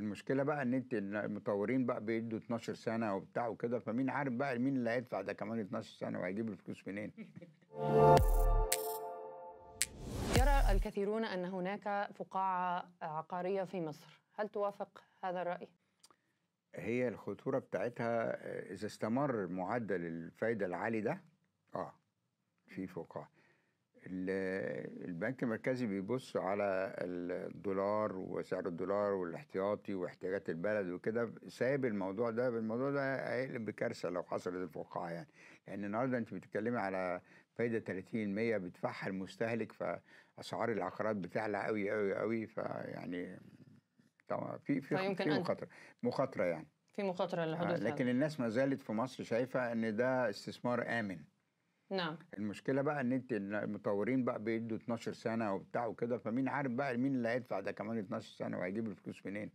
المشكلة بقى إن المطورين بقى بيدّوا 12 سنة وبتاع وكده، فمين عارف بقى مين اللي هيدفع ده كمان 12 سنة وهيجيب الفلوس منين؟ يرى الكثيرون أن هناك فقاعة عقارية في مصر، هل توافق هذا الرأي؟ هي الخطورة بتاعتها إذا استمر معدل الفايدة العالي ده في فقاعة. البنك المركزي بيبص على الدولار وسعر الدولار والاحتياطي واحتياجات البلد وكده، سايب الموضوع ده هيقلب بكارثة لو حصلت الفقاعة يعني. لأن النهارده أنت بتتكلمي على فايدة 30% بيدفعها المستهلك، فأسعار العقارات بتعلى قوي قوي قوي، فيعني طبعا في مخاطرة يعني. في مخاطرة لحدوث لكن هذا. الناس ما زالت في مصر شايفة إن ده استثمار آمن. نعم. المشكلة بقى إن المطورين بقى بيدّوا 12 سنة وبتاع وكده، فمين عارف بقى مين اللي هيدفع ده كمان 12 سنة وهيجيب الفلوس منين؟